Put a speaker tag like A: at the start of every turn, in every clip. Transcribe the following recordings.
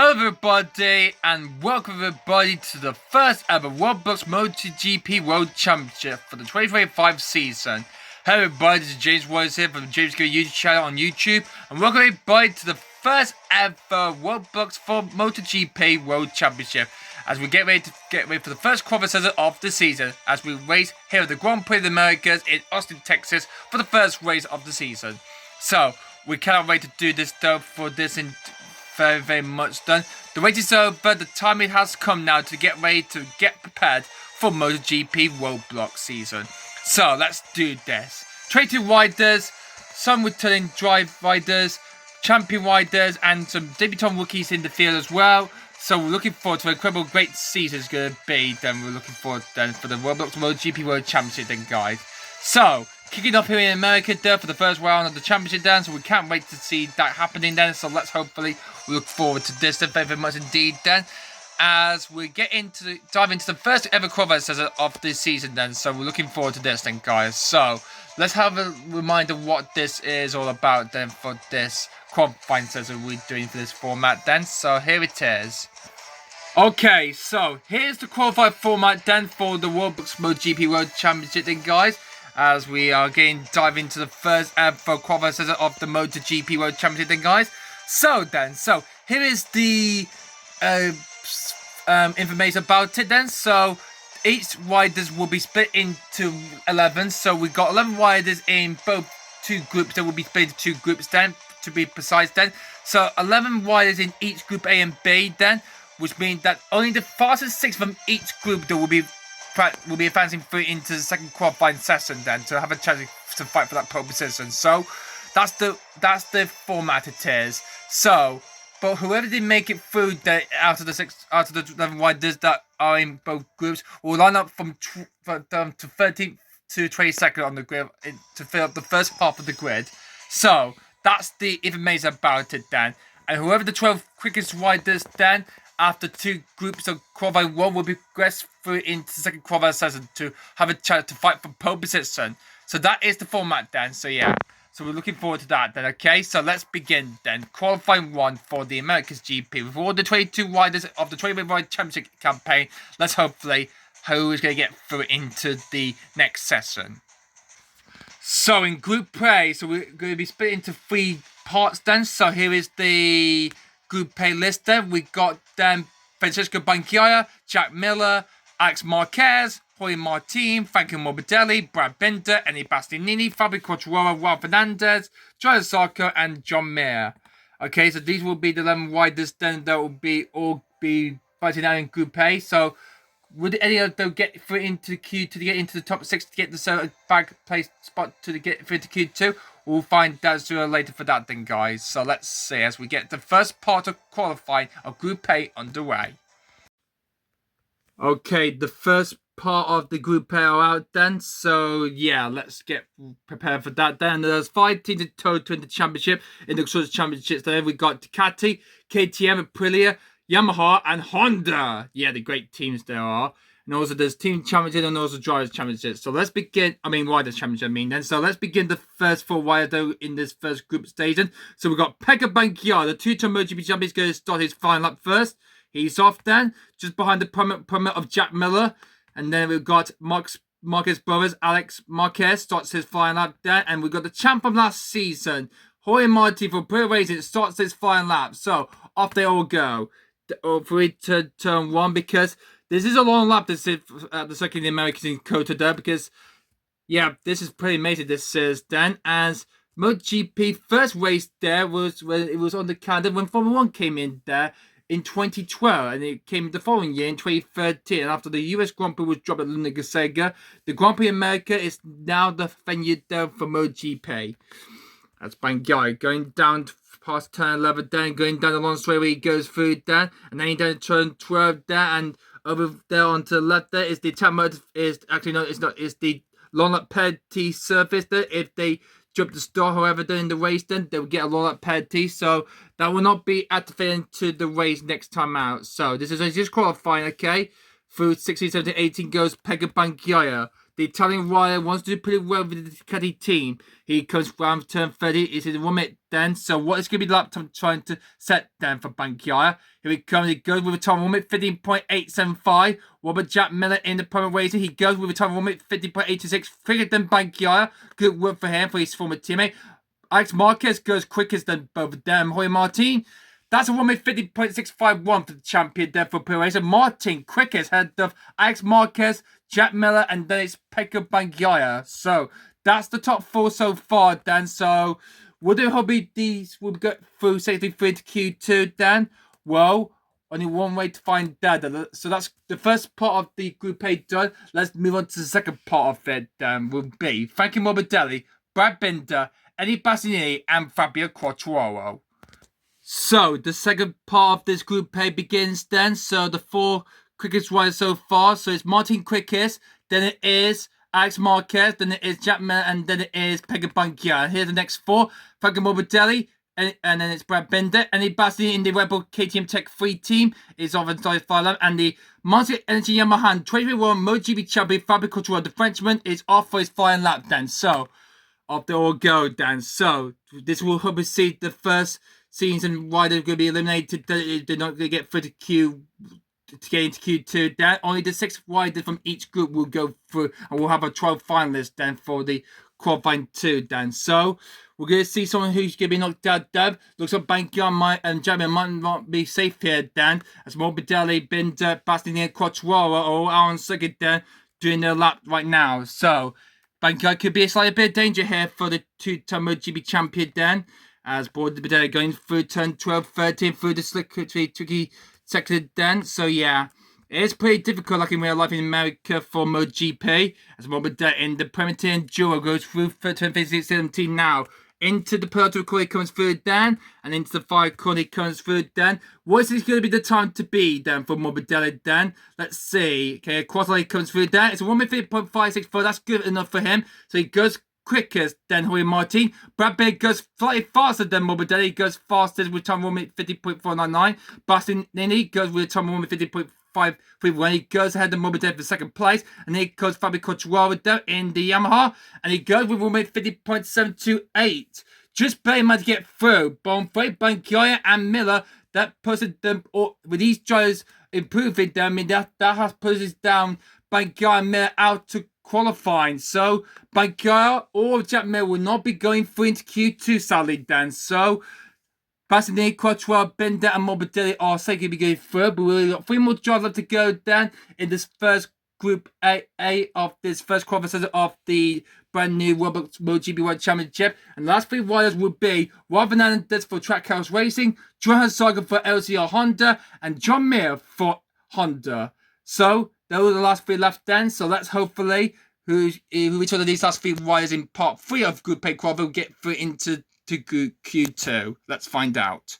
A: Hello everybody and welcome everybody to the first ever Roblox MotoGP World Championship for the 2025 season. Hello everybody, this is James Waters here from the James Go YouTube channel on YouTube, and welcome everybody to the first ever Roblox for MotoGP World Championship as we get ready for the first qualifier of the season as we race here at the Grand Prix of the Americas in Austin, Texas for the first race of the season. So we cannot wait to do this though for this in very much done. The wait is over. The time it has come now to get ready to get prepared for MotoGP Roblox season. So let's do this. 22 riders, some returning drive riders, champion riders, and some debutant rookies in the field as well. So we're looking forward to an incredible great season it's going to be. Then we're looking forward then for the Roblox MotoGP World Championship then, guys. So kicking off here in America there for the first round of the championship then, so we can't wait to see that happening then. So let's hopefully look forward to this very much indeed then, as we dive into the first ever qualifier of this season then. So we're looking forward to this then, guys. So let's have a reminder what this is all about then for this qualifying session we're doing for this format then. So here it is. Okay, so here's the qualified format then for the Roblox MotoGP World Championship then, guys, as we are dive into the first ever qualifier session of the MotoGP World Championship then, guys. So here is the information about it then. So each riders will be split into 11. So we got 11 riders in both two groups. They will be split into two groups then, to be precise then. So 11 riders in each group A and B then, which means that only the fastest 6 from each group that will be advancing through into the second qualifying session then, to have a chance to fight for that pole position. So that's the format it is. So, but whoever did make it through out of the 11 riders that are in both groups will line up from to 13th to 22nd on the grid to fill up the first half of the grid. So that's the information about it then. And whoever the 12 quickest riders then, after two groups of qualifying one, will progress through into the second qualifying session to have a chance to fight for pole position. So that is the format then. So yeah. So we're looking forward to that then, okay? So let's begin then. Qualifying 1 for the Americas GP. With all the 22 riders of the 2025 Championship campaign, let's hopefully who is going to get through into the next session. So in Group Prix, so we're going to be split into 3 parts then. So here is the Group A list then. We got then Francesco Banchiaya, Jack Miller, Alex Marquez, Jorge Martin, Franco Morbidelli, Brad Binder, Eni Bastianini, Fabio Quartararo, Juan Fernandez, Joel Sarko, and John Mayer. Okay, so these will be the 11 riders then that will all be fighting out in Group A. So would any of them get through into the queue to get into the top 6 to get the bag place spot to get through to Q2? We'll find out sooner or later for that then, guys. So let's see as we get the first part of qualifying of Group A underway. Okay, the first part of the Group A are out then. So yeah, let's get prepared for that then. There's 5 teams in total in the championship. In the Constructors Championships then, we got Ducati, KTM, Aprilia, Yamaha, and Honda. Yeah, the great teams there are. And also there's Team Championship and also Drivers Championship. So let's begin, Riders Championship then. So let's begin the first 4 riders in this first group stage then. So we've got Pecco Banchiara, the 2-time MotoGP champion, is going to start his final lap first. He's off then, just behind the prominent of Jack Miller. And then we've got Marquez brothers, Alex Marquez starts his final lap there. And we've got the champ from last season, Jorge Martin from Prix Racing, starts his final lap. So off they all go. For it to turn 1, because this is a long lap. This is the second Americans in Kota there, because yeah, this is pretty amazing. This is then, as MotoGP first race there was when it was on the calendar when Formula 1 came in there in 2012, and it came the following year in 2013. And after the US Grand Prix was dropped at Luna Gasega, the Grand Prix America is now the venue there for MotoGP. That's Banchiara going down past turn 11 then, going down the long straight where he goes through there, and then he down to turn 12 there, and over there onto the left there is the attack mode. It's the long lap penalty surface there. If they jump the start, however, during the race, then they will get a long lap penalty. So that will not be activated to the race next time out. So this is just qualifying, okay? Through 16, 17, 18 goes Pecco Banchiara. the Italian rider wants to do pretty well with the Ducati team. He comes around turn 30. It's in 1 minute then. So what is going to be the lap time trying to set then for Banchiaya? Here he comes. He goes with a time 1 minute 15.875. Robert Jack Miller in the primary racing. He goes with a time 1 minute 50.826. Quicker than Banchiaya. Good work for him, for his former teammate. Alex Marquez goes quicker than both of them. Jorge Martin. That's a 1 minute 50.651 for the champion there for Prix. So Martin quickest ahead of Alex Marquez, Jack Miller, and then it's Pecco Banchiaya. So that's the top 4 so far, Dan. So will the hobby these will get through safely through to Q2, Dan? Well, only one way to find that. So that's the first part of the Group A done. Let's move on to the second part of it, Dan. Will be Frankie Morbidelli, Brad Binder, Eddie Bastianini, and Fabio Quartararo. So, the second part of this Group A begins then. So, the 4 quickest riders so far. So, it's Martin quickest, then it is Alex Marquez, then it is Jack Miller, and then it is Pecco Banchiaya. Here's the next 4. Franco Morbidelli, and then it's Brad Binder. And the Bastianini in the Red Bull KTM Tech 3 team is off inside 5 and the Monster Energy Yamaha 2021 MotoGP champion Fabio Quartararo, the Frenchman, is off for his final lap then. So, off they all go then. So, this will hopefully see the first season rider going to be eliminated. They're not going to get through to get into Q2. Then only the 6 riders from each group will go through, and we'll have a 12 finalists then for the qualifying 2. Then so we're going to see someone who's going to be knocked out. Looks like Banchiaya and Jamie might not be safe here. Then as Morbidelli, Binder, Bastianini, and Quartararo are all out on second then doing their lap right now. So Banchiaya could be a slight bit of danger here for the 2-time MotoGP champion then. As Morbidelli going through turn 12, 13 through the slick, tricky sector then. So yeah, it's pretty difficult like in real life in America for MotoGP. As Morbidelli in the Premier Enduro goes through turn 17 now. Into the Puerto corner comes through then, and into the 5 corner comes through then. What is this going to be the time to be then for Morbidelli then? Let's see. Okay, Quartararo comes through then. It's a 1:50.564. That's good enough for him. So he goes quicker than Jorge Martin. Brad Binder goes slightly faster than Morbidelli. He goes faster with time 1:50.499. Bastianini goes with time 1:50.531. He goes ahead of Morbidelli for second place. And then he goes Fabio Quartararo in the Yamaha. And he goes with 1:50.728. Just barely managed to get through. Bonfrey, Banchiaya, and Miller. That pushes them, with these drivers improving them, I mean, that has pushes down Banchiaya and Miller out to qualifying. So Banchiaya or Jack Miller will not be going through into Q2 sadly then. So Bastianini, Quartararo, Binder and Morbidelli are saying to be going through, but we've got 3 more drivers left to go then in this first Group A of this first qualifier of the brand new Roblox MotoGP World Championship. And the last 3 riders will be Juan Fernandez for Trackhouse Racing, Johan Saga for LCR Honda, and John Mir for Honda. So those are the last 3 left then. So let's hopefully which one of these last 3 riders in part 3 of Group A qualifier will get through into Q2. Let's find out.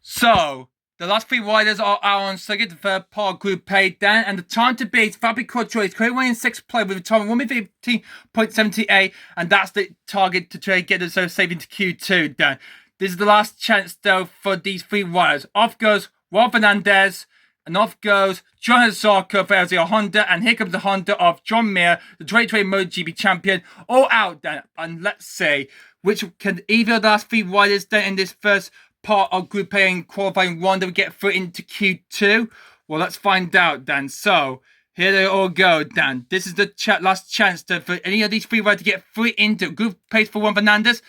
A: So the last 3 riders are out on second, the third part Group A then, and the time to beat Fabio Quartararo is currently in 6th place with a time of 1:15.78, and that's the target to try to get themselves safe into Q2 then. This is the last chance though for these 3 riders. Off goes Juan Fernandez, and off goes Johan Zarco for LCR Honda, and here comes the Honda of John Mir, the 2020 MotoGP champion, all out then. And let's see, which can either of the last 3 riders then in this first part of Group A and qualifying 1 that we get through into Q2? Well, let's find out then. So here they all go then. This is the last chance for any of these 3 riders to get through into Group pace for Juan Fernandez.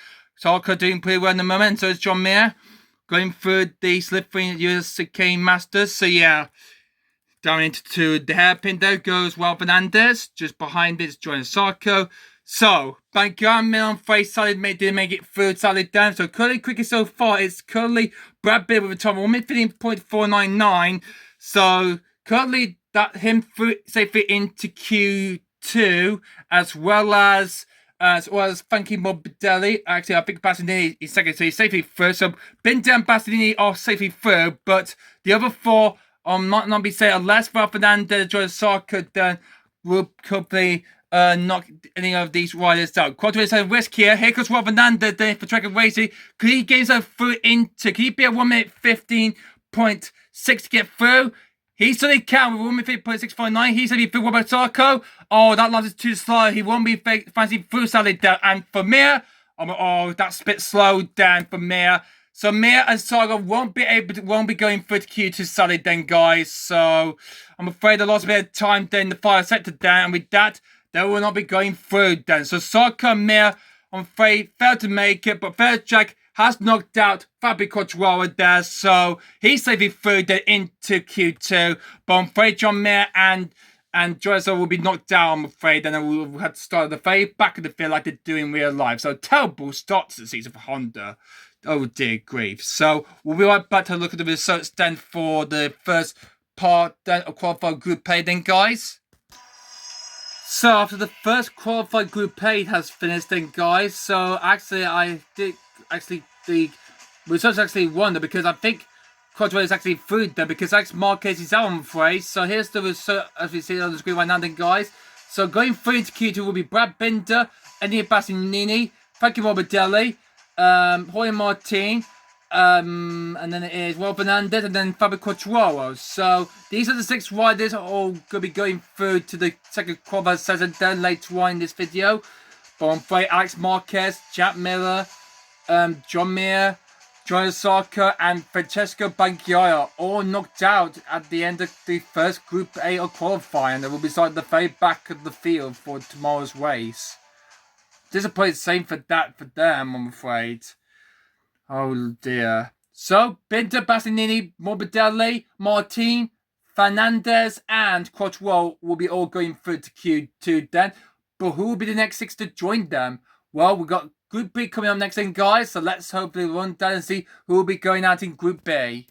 A: Zarco doing pretty well in the moment, so is John Mir going through the slippery USK Masters. So yeah, down into the hairpin there goes Juan Fernandez. Just behind it is Johan Zarco. So Banchiaya and Miller on face didn't make it through sadly down. So currently quickest so far is currently Brad Binder with a time of 1:15.499. So currently that him through safely into Q2 as well as Frankie Morbidelli. Actually, I think Bastianini is second, so he's safely through. So Binder and Bastianini are safely through, but the other 4 might not be safe unless Juan Fernandez, Johan Zarco then will probably knock any of these riders down. Quartararo is at risk here. Here comes Juan Fernandez then for Track and Racing. Could he get himself through into? Could he be at 1:15.6 to get through? He certainly can with 1:50.649. He said he through Robert Sarko. Oh, that lap is too slow. He won't be fancy through sadly down. And for Mir, oh, that's a bit slow down for Mir. So Mir and Sarko won't be going through to Q2 sadly then, guys. So I'm afraid they lost a bit of time then the fire sector down, and with that, they will not be going through then. So Sarko and Mir, I'm afraid, failed to make it, but Jack has knocked out Fabio Quartararo there, so he's safely through there into Q2. But I'm afraid John Mayer and Joyce will be knocked down, I'm afraid, and then we'll have to start the very back of the field like they do in real life. So terrible start to the season for Honda. Oh dear grief. So we'll be right back to look at the results then for the first part then of qualified Group A then, guys. So after the first qualified Group A has finished then, guys, so actually the results actually won because I think Quadraro is actually through there because Alex Marquez is out, I'm afraid. So here's the result as we see on the screen right now then, guys. So going through into Q2 will be Brad Binder, Enea Bastianini, Frankie Morbidelli, Jorge Martin, and then it is Will Fernandez and then Fabio Quartararo. So these are the 6 riders all going to be going through to the second qualified session then later on in this video. But I'm afraid Alex Marquez, Jack Miller, John Mir, John Sarko, and Francesco Banchiaia all knocked out at the end of the first Group A of qualifying. They will be starting the very back of the field for tomorrow's race. Disappointed same for them, I'm afraid. Oh dear. So, Binder, Bastianini, Morbidelli, Martin, Fernandez, and Quartararo will be all going through to Q2 then. But who will be the next 6 to join them? Well, we've got Group B coming up next then, guys. So let's hopefully run down and see who will be going out in Group B.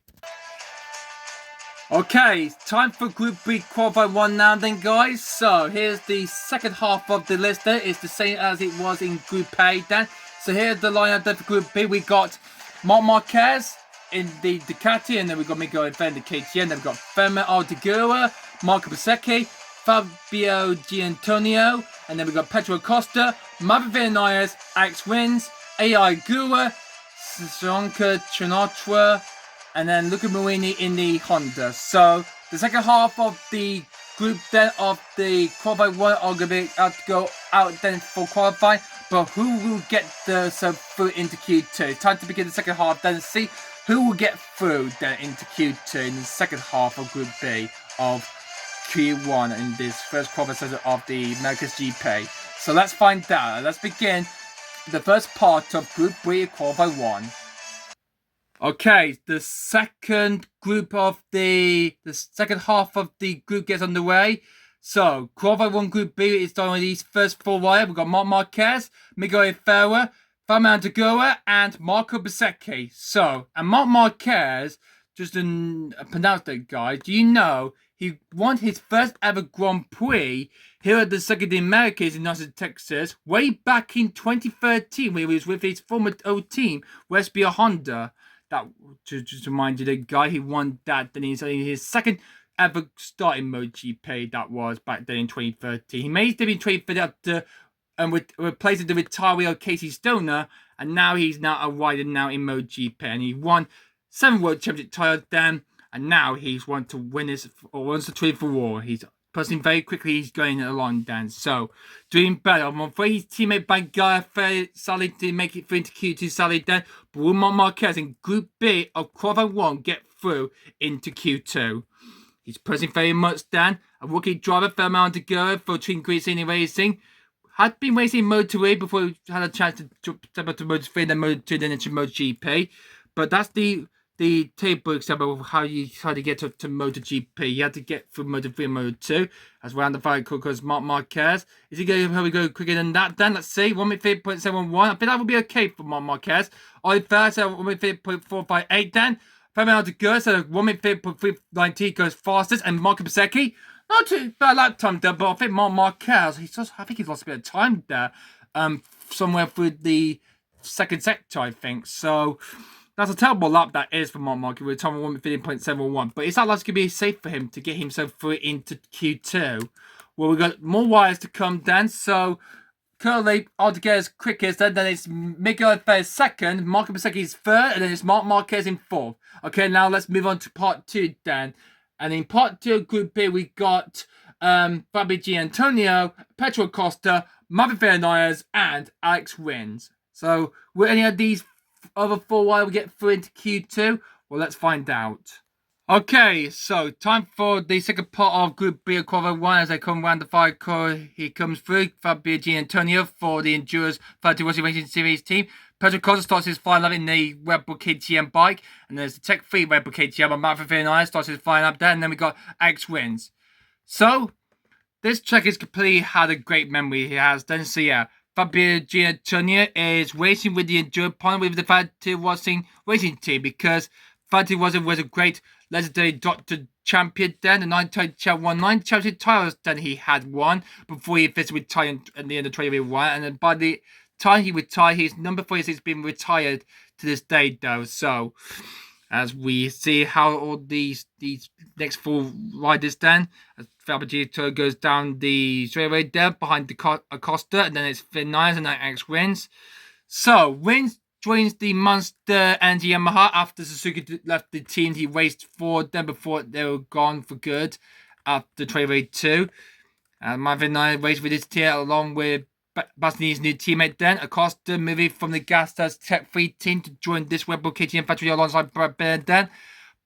A: Okay, time for Group B qualified 1 now then, guys. So here's the second half of the list there. It's the same as it was in Group A then. So here's the lineup there for Group B. We got Marc Marquez in the Ducati, and then we've got Miguel Oliveira in the KTM. Then we've got Fermin Aldeguer, Marco Bezzecchi, Fabio Gianantonio, and then we've got Pedro Acosta, Maverick Vinales, Alex Rins, AI Gura, Sronka Trinotwa, and then Luca Marini in the Honda. So the second half of the group then of the qualified 1 are going to be out to go out then for qualifying. But who will get through into Q2? It's time to begin the second half then and see who will get through then into Q2 in the second half of Group B of Q1 in this first qualified session of the America's GP. So let's find out. Let's begin the first part of Group B qualified 1. Okay, the second half of the group gets underway. So, qualified 1 Group B is done with these first 4 riders. We've got Marc Marquez, Miguel Oliveira, Fermin Aldeguer, and Marco Bezzecchi. So, and Marc Marquez, just to pronounce that guy, do you know he won his first ever Grand Prix here at the Circuit de Americas in Austin, Texas, way back in 2013 when he was with his former old team, Westby Honda. That, just remind you, the guy who won that, then he's his second ever start in MotoGP, that was back then in 2013. He made his debut in 2013 after replacing the retiree of Casey Stoner, and now he's a rider now in MotoGP, and he won 7 World Championship titles then, and now he's wants to win for war. He's pressing very quickly, he's going along then, so doing better. I'm afraid his teammate Banchiaia fairly sadly to make it through into Q2 sadly then, but will Marc Marquez in Group B of qualified 1 get through into Q2? He's pressing very much then. A rookie driver, Fermin Aldeguer for Team Green Racing, had been racing Moto3 before he had a chance to step up to Moto3 then Moto2 then into MotoGP. But that's the table example of how to get to MotoGP. You had to get through Moto3 and Moto2 as round the five because Marc Marquez. Is he going to go quicker than that then? Let's see. 1:50.71. I think that would be okay for Marc Marquez. Oliveira said 1:50.458 then. Fermin Aldeguer said 1:50.319 goes fastest, and Marco Bezzecchi, not too bad lap time there, but I think Marc Marquez, I think he's lost a bit of time there, somewhere through the second sector, I think. So that's a terrible lap that is for Marc Marquez with a time of 1:50.71. But is that lap going to be safe for him to get himself through into Q2? Well, we've got more wires to come then, so currently, Aldeguer's quickest, then it's Miguel Oliveira's second, Marco Bezzecchi's third, and then it's Marc Marquez in fourth. Okay, now let's move on to part 2 then. And in part 2 of Group B, we got Fabio Gianantonio, Pedro Acosta, Marvin Fernandez, and Alex Rins. So, will any of these other 4 wide we get through into Q2? Well, let's find out. Okay, so time for the second part of Group B of Qualifier 1 as they come round the 5 core. He comes through, Fabio Gianantonio for the Endurance 30 Racing Series team. Pedro Acosta starts his final lap in the Red Bull KTM bike, and there's the Tech 3 Red Bull KTM, and Marvin Fernandez starts his final lap there, and then we got Alex Rins. So, this track is completely had a great memory he has done. So yeah, Fabio Gianantonio is racing with the Enduro partner with the Fatti racing team because Fatti was a great legendary Dr. Champion then, the 19 championship titles then he had won before he officially retired at the end of 2021, and then by the time he retired, his number 46 has been retired to this day though. So as we see how all these next 4 riders then, as Fabio goes down the straightaway there behind the Acosta, and then it's Fernandez and then Alex Rins. So Rins joins the Monster and the Yamaha after Suzuki left the team he raced for them before they were gone for good after straightaway 2. And Marvin Fernandez raced with his team along with Bastianini's new teammate then. Acosta moving from the Gastas Tech 3 team to join this Red Bull KTM factory alongside Brad Baird then.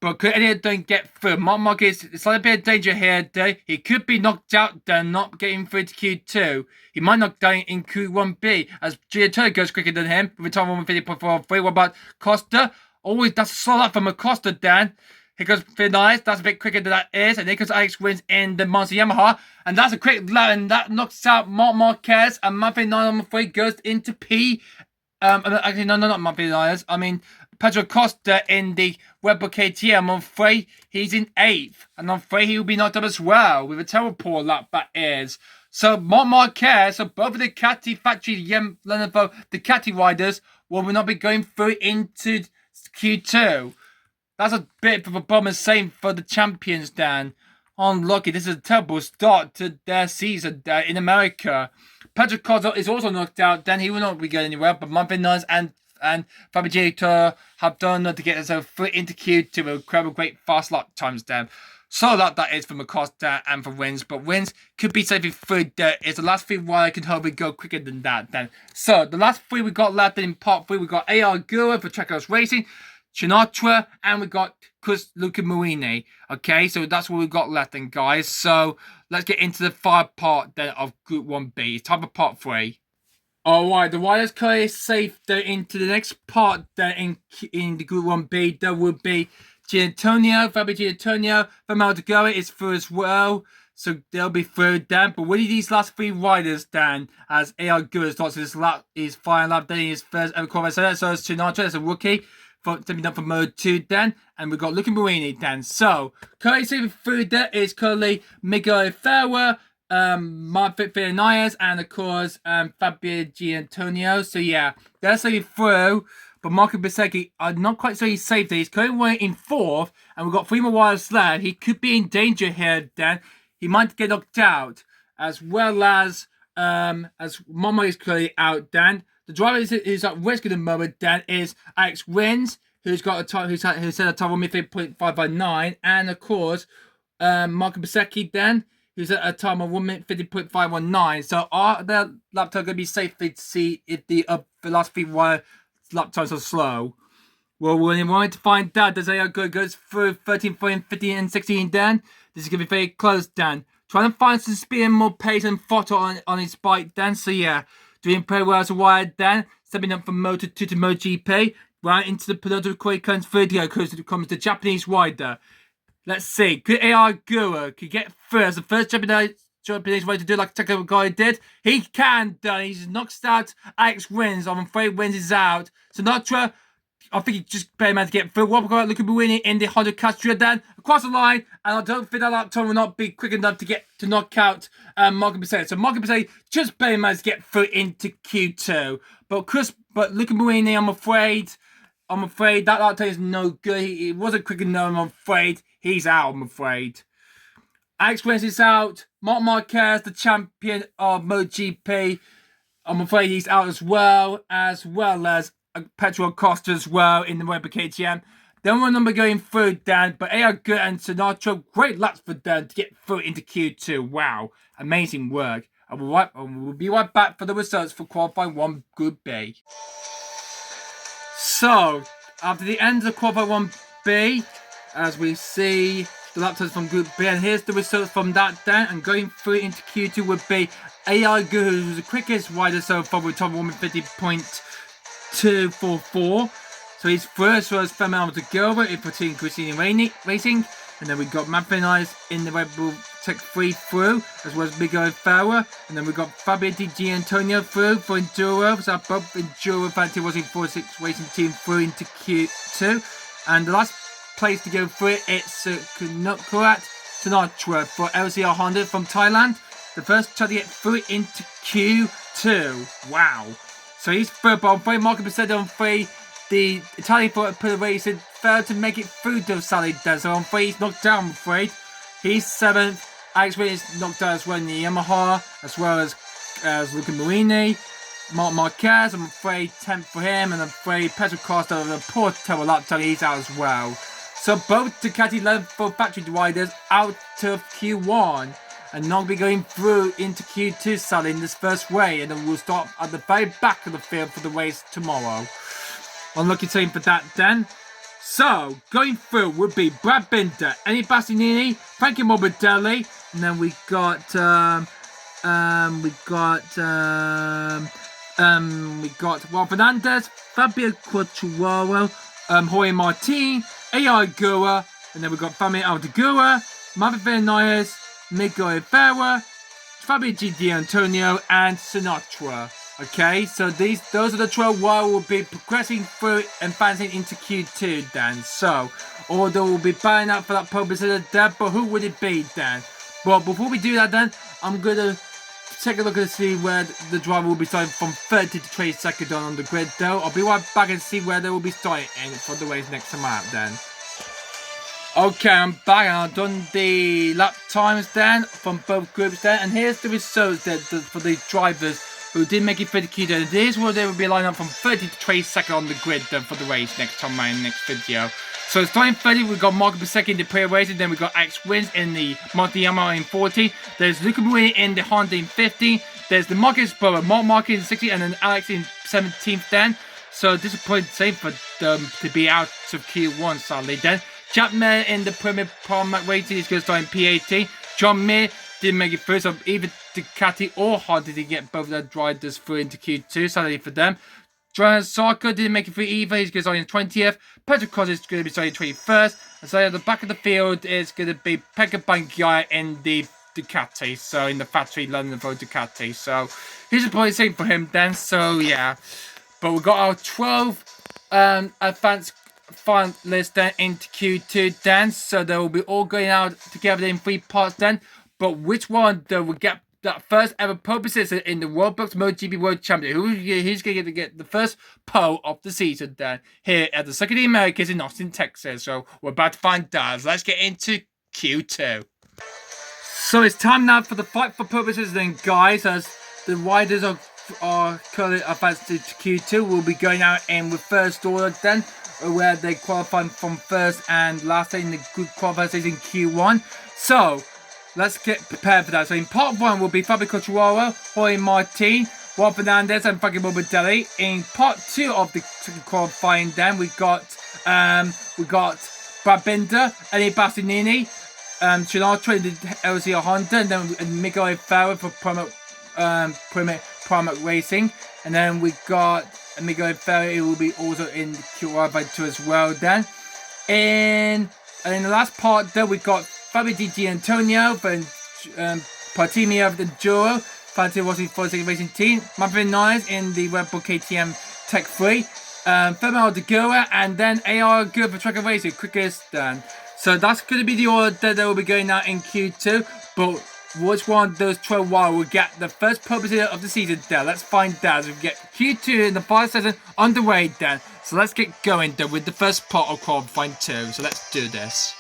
A: But could any of them get through? Mark Marquez is a bit of danger here today. He could be knocked out then, not getting through to Q2. He might knock down in Q1B as Gianantonio goes quicker than him with a time 150.43. What about Costa? Always that's a solid from Acosta then. Here goes Fernandez, that's a bit quicker than that is. And here goes Alex Rins in the Monster Yamaha. And that's a quick lap, and that knocks out Mark Marquez. And Marvin Fernandez goes into P. Actually, no, not Marvin Fernandez. I mean, Pedro Acosta in the Red Bull KTM. I'm afraid he's in 8th. And I'm afraid he will be knocked up as well with a terrible poor lap that is. So, Marc Marquez, so both of the Ducati factory, Lenovo, the Ducati riders will not be going through into Q2. That's a bit of a bummer, same for the champions, Dan. Unlucky, this is a terrible start to their season in America. Pedro Acosta is also knocked out, then he will not be going anywhere, but Marvin Fernandez and Fabio have done to get themselves through into Q2 with incredible great fast lap times then. So that is for Acosta and for Rins, but Rins could be safely through there. It's the last 3 why I can hopefully go quicker than that then. So the last 3 we got left in part 3, we got AR Gura for Trackhouse Racing, Sinatra, and we got Luca Marini. Okay, so that's what we got left then, guys. So let's get into the 5 part then of Group 1B. It's time for part 3. Alright, the riders currently safe there into the next part there in the Group 1B. There will be Gianantonio, Fabio Gianantonio, Fernando to go is through as well. So they'll be through then. But winning these last 3 riders then, as AR Gura starts his final lap then in his first ever qualifier. So it's Sinatra as a rookie. Stepping up for Mode 2 then, and we've got Luca Marini then. So, currently saving through there is currently Miguel Ferrer, Marvin Fernandez, and of course, Fabio Gianantonio. So yeah, they're saving through, but Marco Bezzecchi, I'm not quite sure he's safe there. He's currently in 4th, and we've got 3 more wires left. He could be in danger here then. He might get knocked out, as well as Momo is currently out then. The driver who's at risk at the moment then is Alex Rins, who's got a time who's had a time of 1:50.559, and of course Marco Bezzecchi then, who's at a time of 1:50.519. So are their lap times going to be safe to see if the last 3 lap times are slow? Well, when you want to find out, does AR goes through 13, 14, 15, and 16 then? This is going to be very close then. Trying to find some speed and more pace and throttle on his bike then. So yeah, doing pretty well as a wire then. Stepping up from Moto 2 to MotoGP. Right into the Piloto Coins video because it comes the Japanese rider. Let's see. Could AR Gura could get through as the first Japanese rider to do like Takao Guy did? He can, though. He's knocked out Alex Rins. I'm afraid Rins is out. Sinatra, I think he just better man to get through. What about looking to winning in the Honda Castria then? Across the line, and I don't think that lap time will not be quick enough to knock out Marco Bezzecchi. So Marco Bezzecchi just better man to get through into Q2. But Luca Marini, I'm afraid that lap time is no good. He wasn't quick enough, I'm afraid. He's out, I'm afraid. Alex Rins is out. Marc Marquez, the champion of MotoGP, I'm afraid he's out as well as Pedro Acosta as well in the Red Bull KTM. Then we're number going through, Dan, but AI Good and Sinatra, great laps for them to get through into Q2. Wow, amazing work. And we'll be right back for the results for qualifying 1 Group B. So, after the end of qualifying 1B, as we see the lap times from Group B, and here's the results from that Dan, and going through into Q2 would be AI Good, who's the quickest rider so far with top 150.244. So he's first was Fernando Gilbert in between Christine Racing. And then we got Mappinized in the Red Bull Tech 3 through, as well as Miguel Ferrer. And then we got Fabio Di Gianantonio through for Enduro. So both Enduro Fantasy Racing 46 Racing Team through into Q2. And the last place to go through it, it's Kurat Sinatra for LCR Honda from Thailand. The first try to get through into Q2. Wow. So he's third, but on 3, Marco Becerra on 3. The Italian for Racing failed to make it through to Sally does. So on 3, he's knocked down, I'm afraid. He's 7th. Alex Williams knocked out as well in the Yamaha, as well as Luca Marini. Mark Marquez, I'm afraid 10th for him. And I'm afraid Pedro Costa, the poor terrible lap time, he's out as well. So both Ducati level factory riders out of Q1. And not be going through into Q2, Sally, in this first way. And then we'll start at the very back of the field for the race tomorrow. Unlucky team for that then. So, going through would be Brad Binder, Eni Bastianini, Frankie Morbidelli, and then we got Juan Fernandez, Fabio Quartararo, Jorge Martin, AI Gura, and then we got Fabio Aldegura, Marvin Vinales, Miguel Ferrer, Fabio Di Antonio, and Sinatra. Okay, so those are the 12 while we'll be progressing through and advancing into Q2, Dan. So, although we'll be buying up for that pole position there, but who would it be, Dan? Well, before we do that, Dan, I'm gonna take a look and see where the driver will be starting from 30 to 22nd on the grid, though. I'll be right back and see where they will be starting for the race next time out, Dan. Okay, I'm back and I've done the lap times, Dan, from both groups, Dan, and here's the results then for the drivers who did make it through the Q2. And here's where they will be lining up from 30 to 22nd on the grid then for the race next time around in the next video. So starting 30, we've got Marco Becerra in the Prix racing, then we've got Alex Wins in the Monte Yamaha in 40, there's Luca Marini in the Honda in 50, there's the Marcus Bower, Mark Marquez in 60, and then Alex in 17th then. So disappointing same for them to be out of Q1 sadly then. Chapman in the Premier Pramac rating is going to start in P80. John Mir didn't make it through, so either Ducati or Honda did get both their riders through into Q2, sadly for them. Johan Sarko didn't make it through either, he's going to start in 20th. Pedro Costa is going to be starting 21st. And so at the back of the field is going to be Pekka Bangiai in the Ducati, so in the factory London for Ducati. So here's a probably same for him then, so yeah. But we've got our 12 advanced finalists then into Q2 then, so they will be all going out together in 3 parts then. But which one though will get that first ever pole position in the Roblox MotoGP World Championship? Who's going to get the first pole of the season then here at the Circuit of the Americas in Austin, Texas? So we're about to find out. Let's get into Q2. So it's time now for the fight for pole position then, guys, as the riders are currently advanced to Q2. We'll be going out in with first order then, where they qualify from first and last in the group qualifiers in Q1. So let's get prepared for that. So in part 1 will be Fabio Quartararo, Jorge Martin, Juan Fernandez, and Frankie Morbidelli. In part 2 of the qualifying, then we got Brad Binder, Eni Bastianini, Sinatra in the LCR Honda, and then Miguel Ferrer for Pramac Racing, and then we got Miguel Ferrer, who will be also in the Q2 as well. Then and in the last part, then we got Fabio Di Gianantonio for Partimia of the Enduro, Fantasy Racing 46 Racing Team, Marvin Vinales in the Red Bull KTM Tech 3, Fabio Aldegura, and then AR Good for Tracker Racing, quickest then. So that's going to be the order that they will be going out in Q2, but which one of those 12 wild will get the first pole position of the season then? Let's find out as we get Q2 in the final season underway then. So let's get going then with the first part of qualifying 2. So let's do this.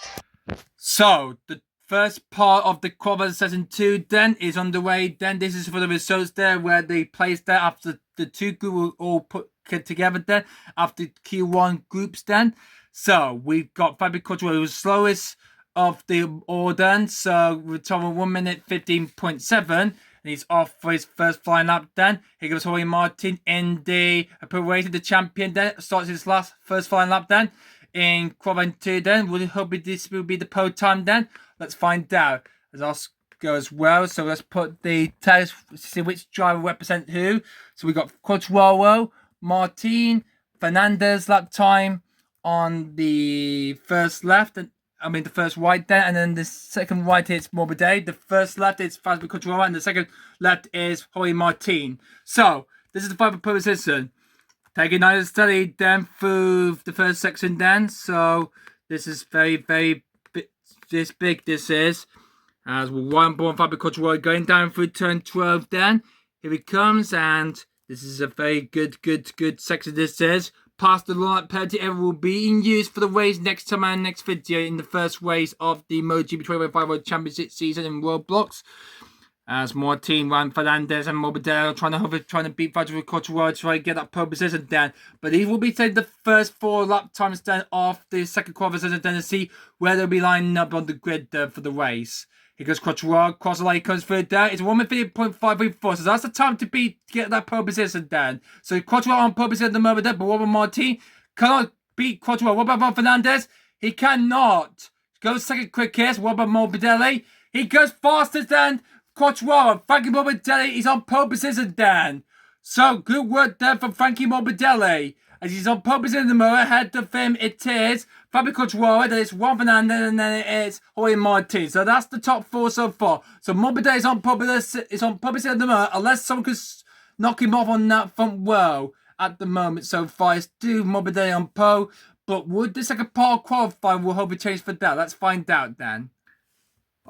A: So the first part of the qualifying session 2 then is underway. Then this is for the results there where they placed there after the 2 groups were all put together then after Q1 groups then. So we've got Fabio Quartararo, who was slowest of the order. So we're talking 1 minute 15.7. And he's off for his first flying lap then. Here goes Jorge Martin in the Prix, the champion then. Starts his first flying lap then. In qualifying 2 then. We hope this will be the pole time then. Let's find out. As us go as well. So let's put the test, see which driver represent who. So we got Quartararo, Martin, Fernandez lap time on the first left, the first right there, and then the second right is Morbidelli. The first left is Fabio Quartararo, and the second left is Jorge Martin. So this is the final position. Taking nice steady then through the first section then. So this is very, very big. This is as we're one born Fabio Quartararo going down through turn 12 then. Here he comes, and this is a very good section. This is past the line penalty ever will be in use for the race next time and next video in the first race of the MotoGP 2025 World Championship season in Roblox. As Martin, Juan Fernandez and Morbidelli trying to beat Fabio Quartararo to try and get that pole position down. But he will be taking the first 4 lap times then off the second qualification then to see where they'll be lining up on the grid for the race. Here goes Quartararo, cross the line, comes through there. It's 1:50.534, so that's the time to get that pole position down. So Quartararo on pole position at the moment there, but Robert Martin cannot beat Quartararo. What about Fernandez? He cannot. Goes second quickest. What about Morbidelli? He goes faster than Quartararo. Frankie Morbidelli is on pole position then. So good work there from Frankie Morbidelli. As he's on pole position in the mirror, ahead of him it is Fabio Quartararo, then it's Juan Fernandez, and then it is Jorge Martin. So that's the top 4 so far. So Morbidelli is on pole position in the mirror, unless someone could knock him off on that front row at the moment so far. It's still Morbidelli on pole, but would the second part qualify? We'll hope it change for that. Let's find out then.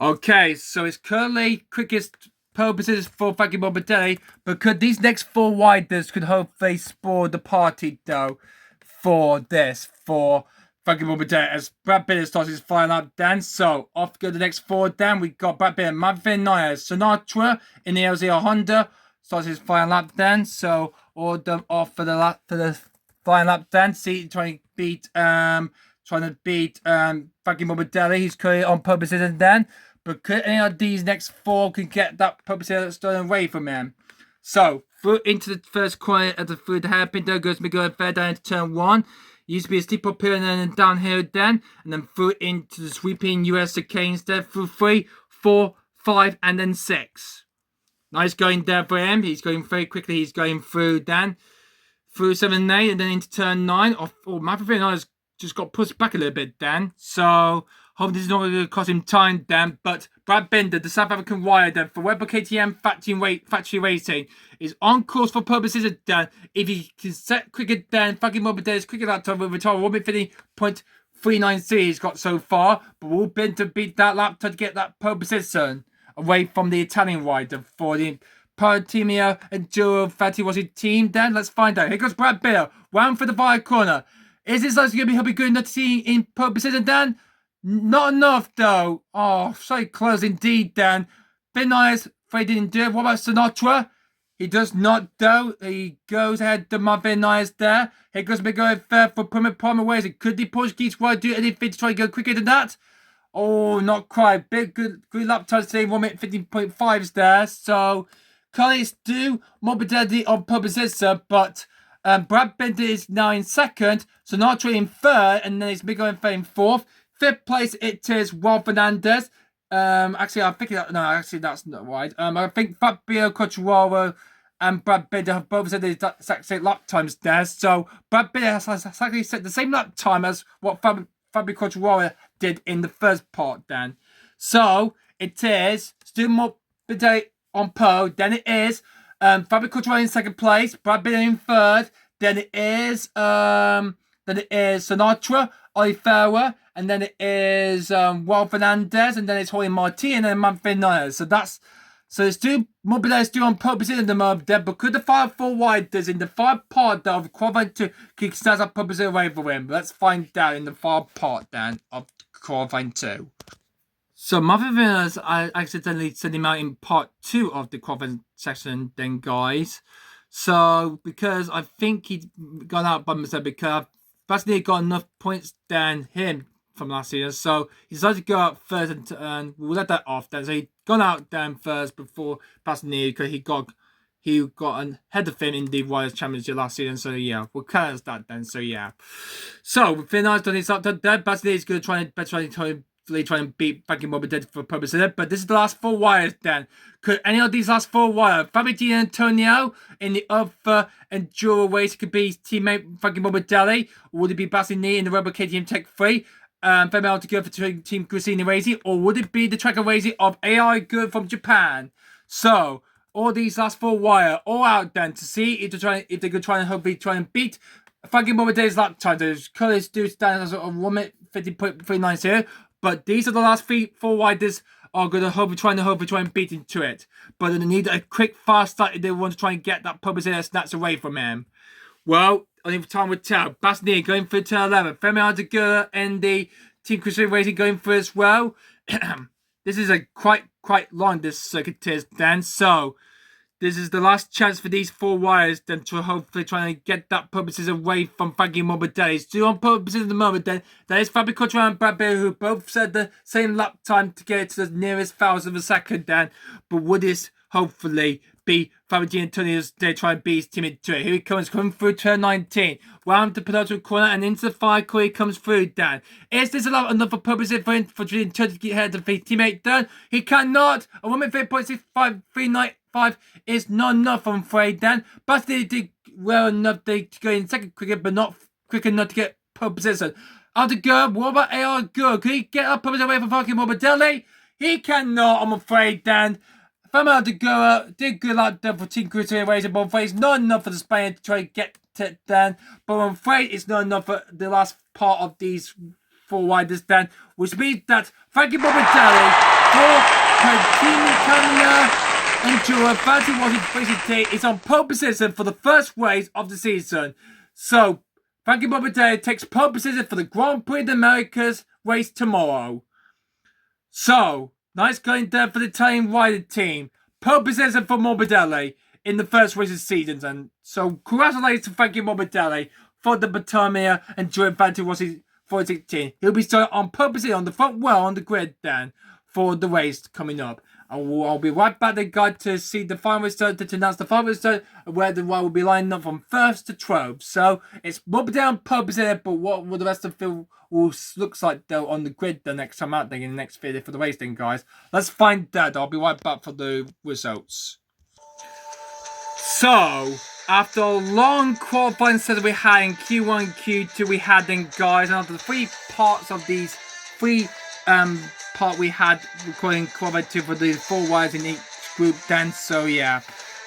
A: Okay, so it's currently quickest pole position for Frankie Morbidelli, but could these next 4 riders could hopefully spoil the party though for Frankie Morbidelli as Brad Bitter starts his final lap then. So off go the next 4 then. We got Brad Bitter, Marvin Nyers, Sinatra in the LZR Honda starts his final lap then. So all of them off for the final lap then. See trying to beat Frankie Morbidelli. He's currently on pole position then. But could any of these next 4 can get that pole position stolen away from him? So through into the first corner through the hairpin there goes Miguel Fair down into turn 1. Used to be a steep up hill and then downhill then. And then through into the sweeping US chicanes there through 3, 4, 5 and then 6. Nice going there for him. He's going very quickly. He's going through then. Through 7 and 8 and then into turn 9. Marvin has just got pushed back a little bit then. So hope this is not going to cost him time then. But Brad Binder, the South African rider for Weber KTM factory racing, is on course for purposes of then. If he can set quicker than Frankie Morbidelli's quicker lap time with a total 1:50.393 he's got so far. But will Binder beat that lap time to get that pole position away from the Italian rider for the Partimia Enduro Fatty was his team then? Let's find out. Here goes Brad Binder, round for the fire corner. Is this likely going to be good enough to see in pole position then? Not enough though. Oh, so close indeed then. Benias, Fred didn't do it. What about Sinatra? He does not though. He goes ahead to Marvin Nyers there. Here goes Miguel Fair for Palmer Ways. Could the Portuguese rider do anything to try and go quicker than that? Oh, not quite. Big good lap time today. 1:15.5s there. So Collies do Morbidelli on pole position, but Brad Binder is now in second. Sinatra in third, and then it's Miguel Fair in fourth. 5th place it is Juan Fernandez. Actually that's not right. I think Fabio Quartararo and Brad Binder have both said the exact same lap times there. So Brad Binder has exactly set the same lap time as what Fabio Quartararo did in the first part then. So it is still Morbidelli on pole. Then it is Fabio Quartararo in second place, Brad Binder in third. Then it is Sinatra, Oliveira, and then it is Juan Fernandez, and then it's Jorge Martin, and then Manfred Nyers. So it's still Morbidelli still on pole position at the moment there, but could the 5-4 riders in the 5 part of qualifying 2 can snatch that pole position away from him? Let's find out in the 5 part then of qualifying 2. So Marvin Villas, I accidentally sent him out in part 2 of the qualifying section then, guys. So because I think he'd gone out by mistake because Bastianini got enough points than him from last season, so he decided to go out first, and we'll let that off then. So he gone out then first before Bastianini because he got ahead of him in the Riders Championship last season. So yeah, we'll count as that then. So yeah, so with Finland's done his up there, Bastianini is going to try and beat Frankie Morbidelli for purposes, but this is the last 4 wires then. Could any of these last 4 wires, Fabio Di Antonio in the other enduro race, could be his teammate Frankie Morbidelli, or would it be Bastianini in the Roblox KTM Tech 3? Female to go for Team Cristina Racing, or would it be the tracker racing of AI Good from Japan? So all these last 4 wire all out then to see if they could try and hopefully try and beat Frankie Morbidelli's lap time. The colours do stand as a 1 minute 50.390. But these are the last 4 riders are going to hopefully try and beat into it. But they need a quick, fast start if they want to try and get that publicity snatched away from him. Well, only time will tell. Bastianini going for turn 11. Femi Adegula and the Team Cristina Racing going for as well. This is a quite long, this circuit is then. So this is the last chance for these 4 wires then to hopefully try and get that purposes away from Frankie Morbidelli. Still on purposes at the moment then. That is Fabio Quartararo and Brad Bill, who both said the same lap time to get to the nearest 1,000th of a second then. But would this hopefully be Fabio Di Antonio's day try and beat his team into it? Here he comes, coming through turn 19. Round the penultimate corner and into the 5 corner he comes through then. Is this enough for purposes for Di Antonio to get ahead of his teammate then? He cannot. A 1:3.65 is not enough, I'm afraid, then. But they did well enough to go in second quicker, but not quick enough to get pole position. Adegula, what about AR Good? Could he get up position away from fucking Morbidelli? He cannot, I'm afraid, then. Femi Adegula did good luck then for Team Cristina Racing, but I'm afraid it's not enough for the Spaniard to try to get it then. But I'm afraid it's not enough for the last part of these 4 riders then, which means that Frankie Morbidelli for Team Italia Enduro Fancy Racing today is on pole position for the first race of the season. So Frankie Morbidelli takes pole position for the Grand Prix of the Americas race tomorrow. So nice going there for the Italian rider team. Pole position for Morbidelli in the first race of the season. And so congratulations to Frankie Morbidelli for the Batamia Enduro Fancy Racing 2016. He'll be starting on pole position on the front row on the grid then for the race coming up. I'll be right back there, guys, to see the final result, to announce the final result, where the ride will be lining up from 1st to 12th. So it's Morbidelli on pole position, but what will the rest of the field looks like though on the grid the next time out then in the next video for the race then, guys? Let's find that. I'll be right back for the results. So after a long qualifying session we had in Q1 and Q2 we had then, guys, and after the 3 parts of these 3 part we had recording qualified 2 for the 4 wires in each group then. So yeah,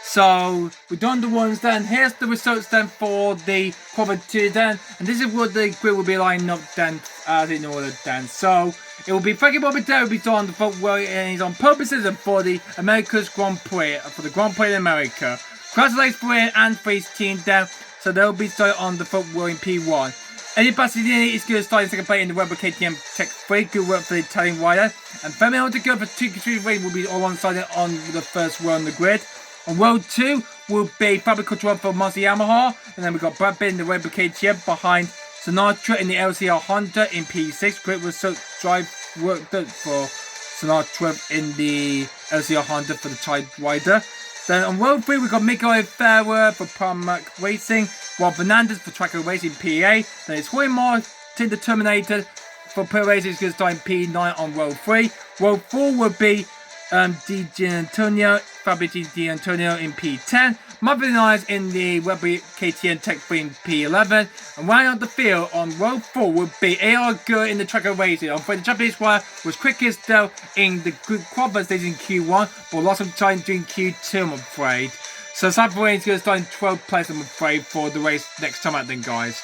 A: so we've done the ones then. Here's the results then for the qualified 2 then, and this is what the grid will be lining up then as in order then. So it will be Frankie Morbidelli will be on the front row, and he's on pole position for the America's Grand Prix, for the Grand Prix in America. Congratulations for him and for his team then. So they'll be starting on the front row in P1. Eddie Bastianini is going to start in second place in the Roblox KTM Tech 3. Good work for the Italian rider. And Femi Adegula for 2 consecutive races will be alongside it on the first row on the grid. On row 2 will be Fabio Quartararo for Mazda Yamaha. And then we've got Brad Pitt in the Roblox KTM behind Sinatra in the LCR Honda in P6. Great result drive work done for Sinatra in the LCR Honda for the Tide Rider. Then on row 3 we've got Miguel Ferrer for Pramac Racing. Juan Fernandez for Tracker Racing PA. Then it's Roy Martin the Terminator for Pro Racing. Is going to start in P9 on row 3. Row 4 will be Di Antonio, Fabio Di Antonio in P10. Marvin Eyes in the Webby KTM Tech 3 in P11. And rounding out the field on row 4 will be AR Good in the Tracker Racing. I'm afraid the Japanese wire was quickest though in the qualifier stage in Q1, but lost some time during Q2, I'm afraid. So South Korea is going to start in 12th place, I'm afraid, for the race next time out then, guys.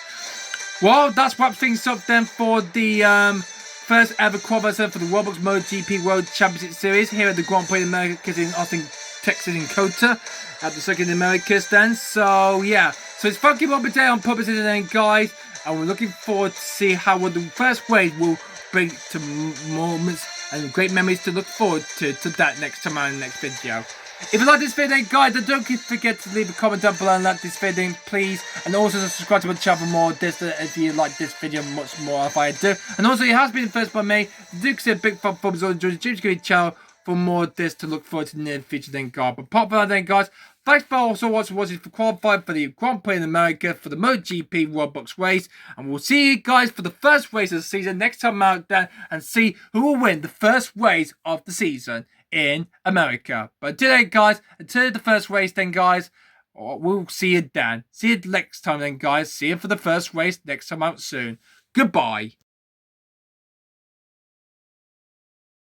A: Well, that's wraps things up then for the first ever qualifier for the Roblox MotoGP World Championship Series here at the Grand Prix of Americas in Austin, Texas in COTA at the Circuit of the Americas then. So yeah, so it's Frankie Morbidelli on purpose then, guys, and we're looking forward to see how the first race will bring to moments and great memories to look forward to that next time out in the next video. If you like this video, guys, then don't forget to leave a comment down below and like this video, please. And also subscribe to my channel for more of this if you like this video much more if I do. And also, it has been first by me. Do consider a big thumbs up on the James channel for more of this to look forward to in the near future then, guys. But apart from that then, guys, thanks for also watching for qualifying for the Grand Prix in America for the MotoGP Roblox race. And we'll see you guys for the first race of the season next time out there and see who will win the first race of the season in America. But today, guys, until the first race then, guys, we'll see you then. See you next time then, guys. See you for the first race next time out soon. Goodbye.